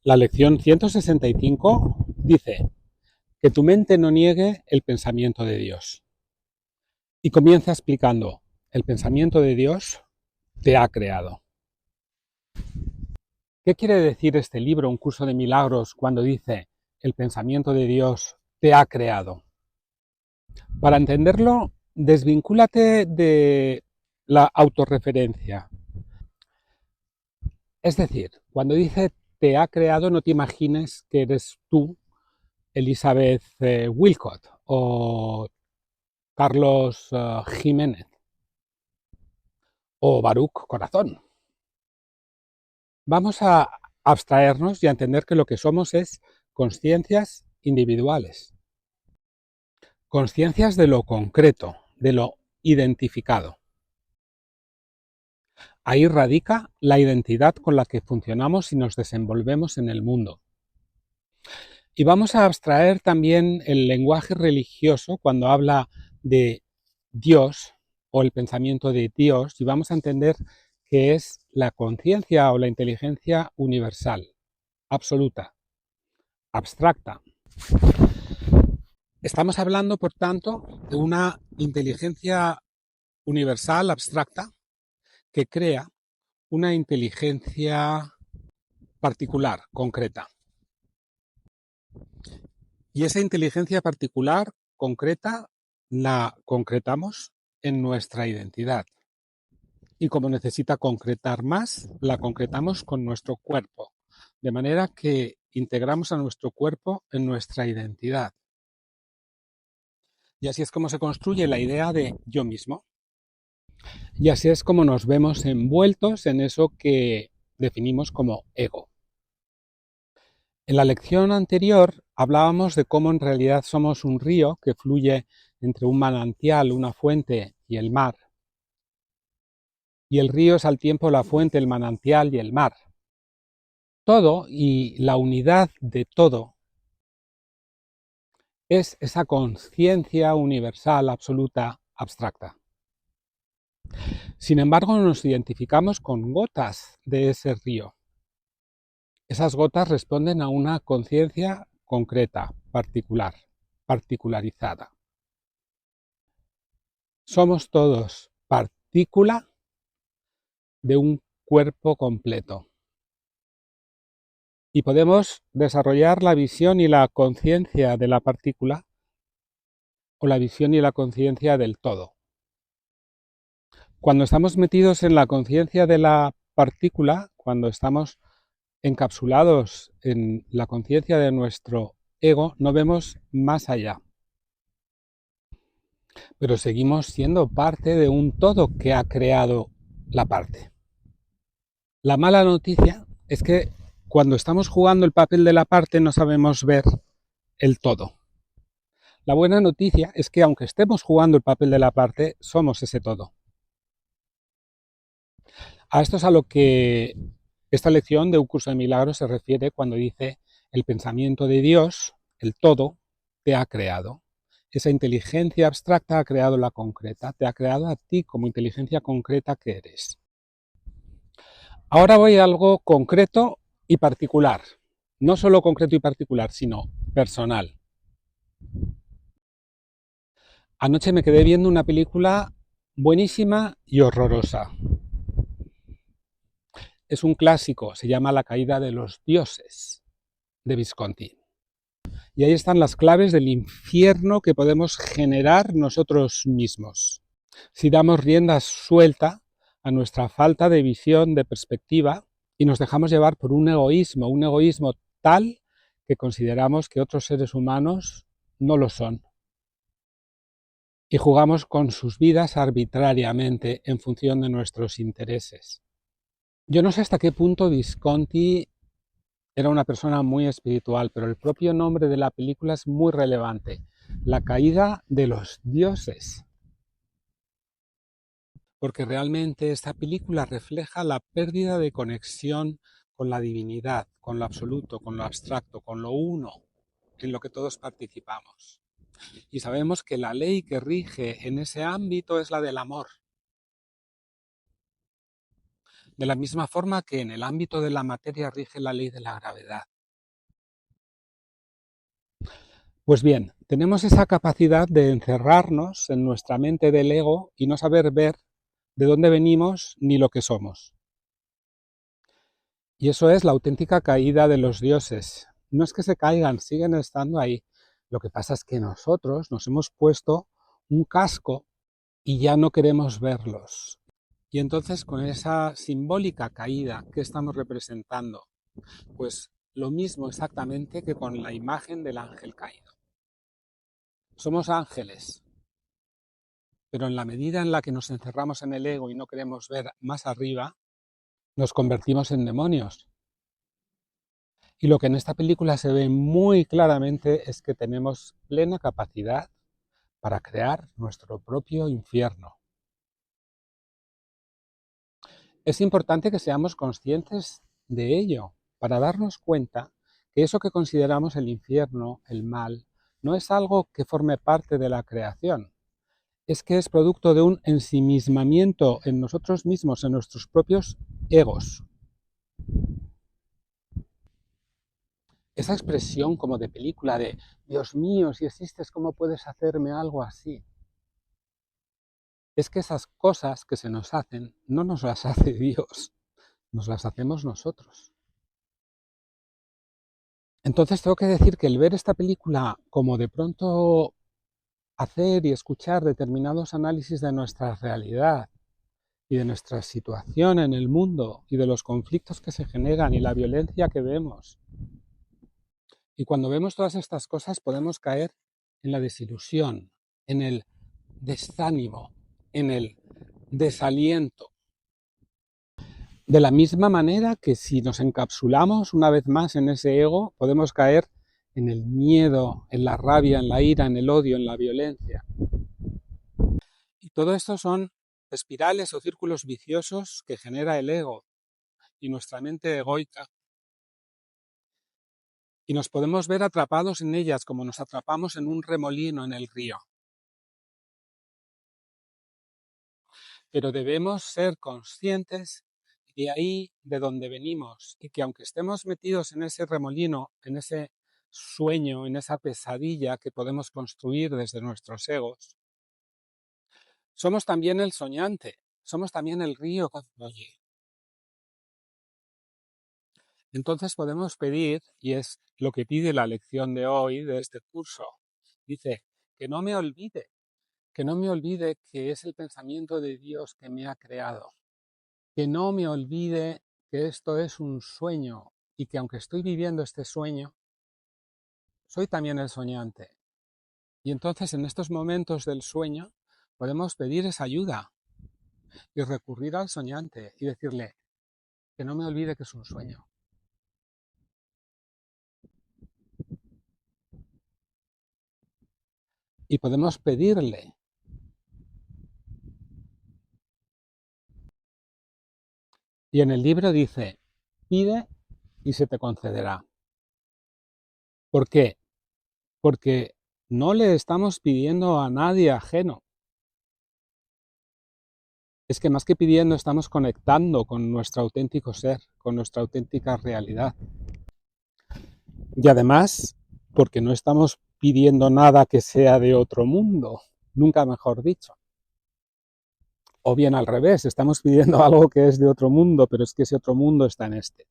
La lección 165 dice que tu mente no niegue el pensamiento de Dios. Y comienza explicando, el pensamiento de Dios te ha creado. ¿Qué quiere decir este libro, Un curso de milagros, cuando dice el pensamiento de Dios te ha creado? Para entenderlo, desvincúlate de la autorreferencia. Es decir, cuando dice te ha creado, no te imagines que eres tú, Elizabeth Wilcott o Carlos Jiménez o Baruch Corazón. Vamos a abstraernos y a entender que lo que somos es conciencias individuales, conciencias de lo concreto, de lo identificado. Ahí radica la identidad con la que funcionamos y nos desenvolvemos en el mundo. Y vamos a abstraer también el lenguaje religioso cuando habla de Dios o el pensamiento de Dios, y vamos a entender que es la conciencia o la inteligencia universal, absoluta, abstracta. Estamos hablando, por tanto, de una inteligencia universal, abstracta, que crea una inteligencia particular, concreta. Y esa inteligencia particular, concreta, la concretamos en nuestra identidad. Y como necesita concretar más, la concretamos con nuestro cuerpo. De manera que integramos a nuestro cuerpo en nuestra identidad. Y así es como se construye la idea de yo mismo. Y así es como nos vemos envueltos en eso que definimos como ego. En la lección anterior hablábamos de cómo en realidad somos un río que fluye entre un manantial, una fuente y el mar. Y el río es al tiempo la fuente, el manantial y el mar. Todo y la unidad de todo es esa conciencia universal, absoluta, abstracta. Sin embargo, nos identificamos con gotas de ese río. Esas gotas responden a una conciencia concreta, particular, particularizada. Somos todos partícula de un cuerpo completo. Y podemos desarrollar la visión y la conciencia de la partícula o la visión y la conciencia del todo. Cuando estamos metidos en la conciencia de la partícula, cuando estamos encapsulados en la conciencia de nuestro ego, no vemos más allá. Pero seguimos siendo parte de un todo que ha creado la parte. La mala noticia es que cuando estamos jugando el papel de la parte no sabemos ver el todo. La buena noticia es que aunque estemos jugando el papel de la parte, somos ese todo. A esto es a lo que esta lección de Un curso de milagros se refiere cuando dice el pensamiento de Dios, el todo, te ha creado. Esa inteligencia abstracta ha creado la concreta, te ha creado a ti como inteligencia concreta que eres. Ahora voy a algo concreto y particular. No solo concreto y particular, sino personal. Anoche me quedé viendo una película buenísima y horrorosa. Es un clásico, se llama La caída de los dioses, de Visconti. Y ahí están las claves del infierno que podemos generar nosotros mismos. Si damos rienda suelta a nuestra falta de visión, de perspectiva, y nos dejamos llevar por un egoísmo tal que consideramos que otros seres humanos no lo son. Y jugamos con sus vidas arbitrariamente en función de nuestros intereses. Yo no sé hasta qué punto Visconti era una persona muy espiritual, pero el propio nombre de la película es muy relevante. La caída de los dioses. Porque realmente esta película refleja la pérdida de conexión con la divinidad, con lo absoluto, con lo abstracto, con lo uno, en lo que todos participamos. Y sabemos que la ley que rige en ese ámbito es la del amor. De la misma forma que en el ámbito de la materia rige la ley de la gravedad. Pues bien, tenemos esa capacidad de encerrarnos en nuestra mente del ego y no saber ver de dónde venimos ni lo que somos. Y eso es la auténtica caída de los dioses. No es que se caigan, siguen estando ahí. Lo que pasa es que nosotros nos hemos puesto un casco y ya no queremos verlos. Y entonces con esa simbólica caída que estamos representando, pues lo mismo exactamente que con la imagen del ángel caído. Somos ángeles, pero en la medida en la que nos encerramos en el ego y no queremos ver más arriba, nos convertimos en demonios. Y lo que en esta película se ve muy claramente es que tenemos plena capacidad para crear nuestro propio infierno. Es importante que seamos conscientes de ello, para darnos cuenta que eso que consideramos el infierno, el mal, no es algo que forme parte de la creación, es que es producto de un ensimismamiento en nosotros mismos, en nuestros propios egos. Esa expresión como de película de Dios mío, si existes, ¿cómo puedes hacerme algo así? Es que esas cosas que se nos hacen no nos las hace Dios, nos las hacemos nosotros. Entonces tengo que decir que el ver esta película como de pronto hacer y escuchar determinados análisis de nuestra realidad y de nuestra situación en el mundo y de los conflictos que se generan y la violencia que vemos. Y cuando vemos todas estas cosas podemos caer en la desilusión, en el desánimo, en el desaliento. De la misma manera que si nos encapsulamos una vez más en ese ego, podemos caer en el miedo, en la rabia, en la ira, en el odio, en la violencia. Y todo esto son espirales o círculos viciosos que genera el ego y nuestra mente egoica. Y nos podemos ver atrapados en ellas como nos atrapamos en un remolino en el río. Pero debemos ser conscientes de ahí de donde venimos y que aunque estemos metidos en ese remolino, en ese sueño, en esa pesadilla que podemos construir desde nuestros egos, somos también el soñante, somos también el río que fluye. Entonces podemos pedir, y es lo que pide la lección de hoy, de este curso, dice, que no me olvide que es el pensamiento de Dios que me ha creado, que no me olvide que esto es un sueño y que aunque estoy viviendo este sueño, soy también el soñante. Y entonces en estos momentos del sueño podemos pedir esa ayuda y recurrir al soñante y decirle que no me olvide que es un sueño. Y podemos pedirle. Y en el libro dice, pide y se te concederá. ¿Por qué? Porque no le estamos pidiendo a nadie ajeno. Es que más que pidiendo estamos conectando con nuestro auténtico ser, con nuestra auténtica realidad. Y además, porque no estamos pidiendo nada que sea de otro mundo, nunca mejor dicho. O bien al revés, estamos pidiendo algo que es de otro mundo, pero es que ese otro mundo está en este.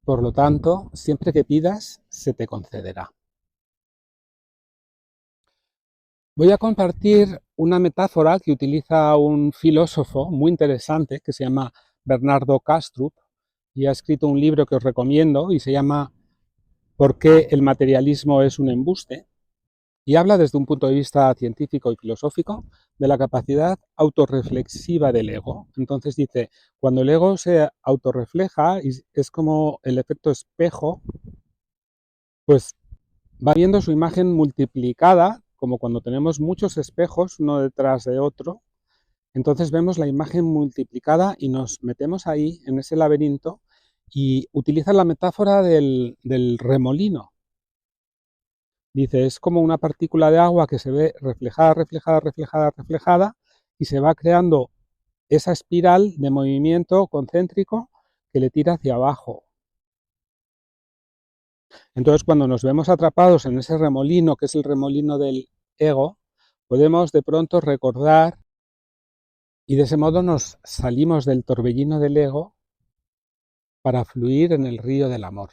Por lo tanto, siempre que pidas, se te concederá. Voy a compartir una metáfora que utiliza un filósofo muy interesante que se llama Bernardo Kastrup y ha escrito un libro que os recomiendo y se llama ¿Por qué el materialismo es un embuste? Y habla desde un punto de vista científico y filosófico de la capacidad autorreflexiva del ego. Entonces dice, cuando el ego se autorrefleja, es como el efecto espejo, pues va viendo su imagen multiplicada, como cuando tenemos muchos espejos uno detrás de otro, entonces vemos la imagen multiplicada y nos metemos ahí en ese laberinto y utiliza la metáfora del remolino. Dice, es como una partícula de agua que se ve reflejada, reflejada, reflejada, reflejada y se va creando esa espiral de movimiento concéntrico que le tira hacia abajo. Entonces, cuando nos vemos atrapados en ese remolino, que es el remolino del ego, podemos de pronto recordar y de ese modo nos salimos del torbellino del ego para fluir en el río del amor.